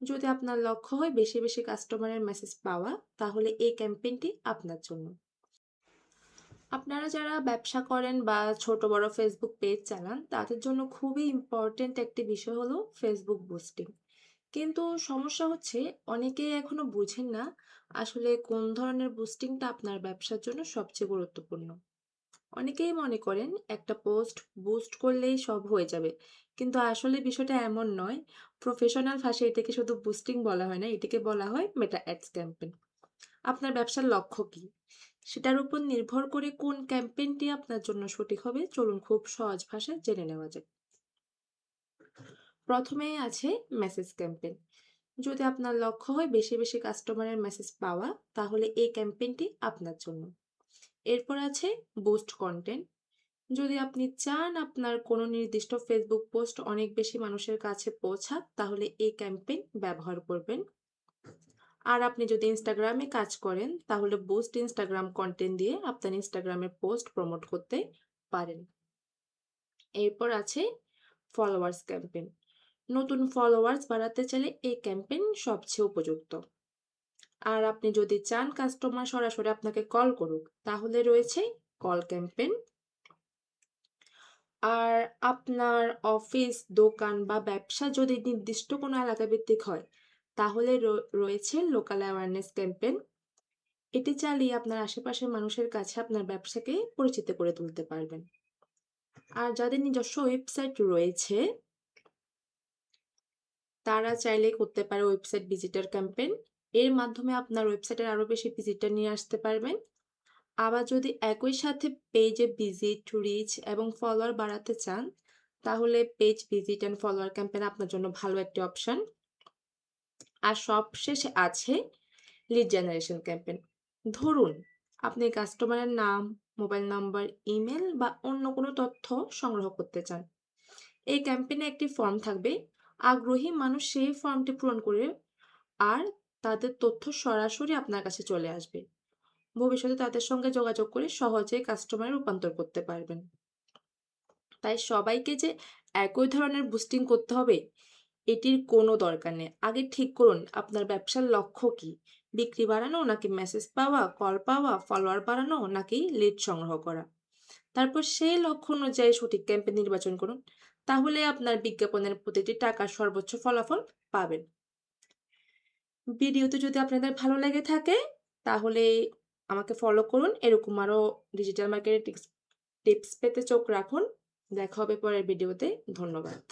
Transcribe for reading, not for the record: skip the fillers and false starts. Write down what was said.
যদি আপনার লক্ষ্য হয় বেশি বেশি কাস্টমারের মেসেজ পাওয়া, তাহলে এই ক্যাম্পেইনটি আপনার জন্য। আপনারা যারা ব্যবসা করেন বা ছোট বড় ফেসবুক পেজ চালান, তাদের জন্য খুবই ইম্পর্টেন্ট একটি বিষয় হলো ফেসবুক বুস্টিং। কিন্তু সমস্যা হচ্ছে, অনেকেই এখনো বুঝেন না আসলে কোন ধরনের বুস্টিংটা আপনার ব্যবসার জন্য সবচেয়ে গুরুত্বপূর্ণ। অনেকেই মনে করেন একটা পোস্ট বুস্ট করলেই সব হয়ে যাবে, কিন্তু আসলে বিষয়টা এমন নয়। প্রফেশনাল ভাষায় এটাকে শুধু বুস্টিং বলা হয় না, এটাকে বলা হয় মেটা অ্যাডস ক্যাম্পেইন। আপনার ব্যবসার লক্ষ্য কি, সেটার উপর নির্ভর করে কোন ক্যাম্পেইনটি আপনার জন্য সঠিক হবে, চলুন খুব সহজ ভাষায় জেনে নেওয়া যাক। প্রথমেই আছে মেসেজ ক্যাম্পেইন। যদি আপনার লক্ষ্য হয় বেশি বেশি কাস্টমারের মেসেজ পাওয়া, তাহলে এই ক্যাম্পেইনটি আপনার জন্য। এরপর আছে বুস্ট কন্টেন্ট। যদি আপনি চান আপনার কোনো নির্দিষ্ট ফেসবুক পোস্ট অনেক বেশি মানুষের কাছে পৌঁছাক, তাহলে এই ক্যাম্পেইন ব্যবহার করবেন। আর আপনি যদি ইনস্টাগ্রামে কাজ করেন, তাহলে বুস্ট ইনস্টাগ্রাম কন্টেন্ট দিয়ে আপনার ইনস্টাগ্রামের পোস্ট প্রমোট করতে পারেন। এরপর আছে ফলোয়ার্স ক্যাম্পেইন। নতুন ফলোয়ার্স বাড়াতে চাইলে এই ক্যাম্পেইন সবচেয়ে উপযুক্ত। আর আপনি যদি চান কাস্টমার সরাসরি আপনাকে কল করুক, তাহলে রয়েছে কল ক্যাম্পেইন। আর আপনার অফিস, দোকান বা ব্যবসা যদি নির্দিষ্ট কোনো এলাকা ভিত্তিক হয়, তাহলে রয়েছে লোকাল অ্যাওয়ারনেস ক্যাম্পেইন। এটি চালিয়ে আপনার আশেপাশের মানুষের কাছে আপনার ব্যবসাকে পরিচিত করে তুলতে পারবেন। আর যাদের নিজস্ব ওয়েবসাইট রয়েছে, তারা চাইলে করতে পারে ওয়েবসাইট ভিজিটর ক্যাম্পেইন। এর মাধ্যমে আপনার ওয়েবসাইটের আরো বেশি ভিজিটর নিয়ে আসতে পারবেন। আবার যদি একই সাথে পেজে ভিজিট, রিচ এবং ফলোয়ার বাড়াতে চান, তাহলে page visit and follower campaign আপনার জন্য ভালো একটি অপশন। আর সবশেষে আছে লিড জেনারেশন ক্যাম্পেইন। ধরুন আপনি কাস্টমারের নাম, মোবাইল নাম্বার, ইমেল বা অন্য কোনো তথ্য সংগ্রহ করতে চান। এই ক্যাম্পেইনে একটি ফর্ম থাকবে। আগ্রহী মানুষ সেই ফর্মটি পূরণ করে আর তাদের তথ্য সরাসরি আপনার কাছে চলে আসবে। ভবিষ্যতে তাদের সঙ্গে যোগাযোগ করে সহজেই কাস্টমারে রূপান্তর করতে পারবেন। তাই সবাইকে যে একই ধরনের বুস্টিং করতে হবে, এটির কোনো দরকার নেই। আগে ঠিক করুন আপনার ব্যবসার লক্ষ্য কি। বিক্রি বাড়ানো নাকি মেসেজ পাওয়া, কল পাওয়া, ফলোয়ার বাড়ানো নাকি লিড সংগ্রহ করা। তারপর সেই লক্ষ্য অনুযায়ী সঠিক ক্যাম্পেইন নির্বাচন করুন। তাহলে আপনার বিজ্ঞাপনের প্রতিটি টাকার সর্বোচ্চ ফলাফল পাবেন। ভিডিওতে যদি আপনাদের ভালো লেগে থাকে, তাহলে আমাকে ফলো করুন। এরকম আরো ডিজিটাল মার্কেটিং টিপস পেতে চোখ রাখুন। দেখা হবে পরের ভিডিওতে। ধন্যবাদ।